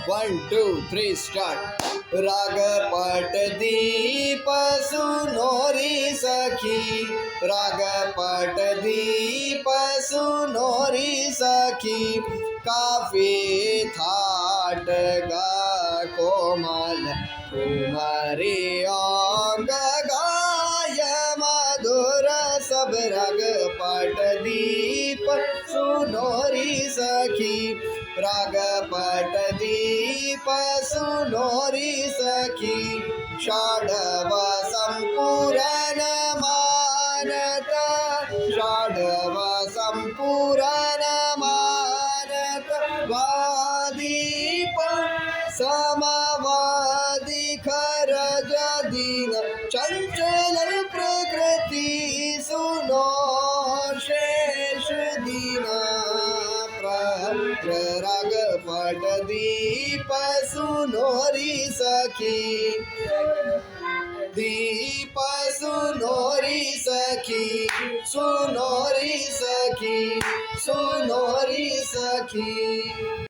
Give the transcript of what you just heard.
1 2 3 start. राग पट दीप सुनोरी सखी, राग पट दीप सुनोरी सखी, काफी थाट गा कोमल कुमारी अंग गाय मधुर सब. राग पट दीप सुनोरी सखी, राग पट दीप सुनोरी सखी, षाडव संपूर्ण मानत, षाडव संपूर्ण मानत, वादीप समवादी खरज दीन चंचल प्रकृति सुनो शेष दीना. राग पट दीप सुनोरी सखी, दीप सुनोरी सखी, सुनोरी सखी, सुनोरी सखी.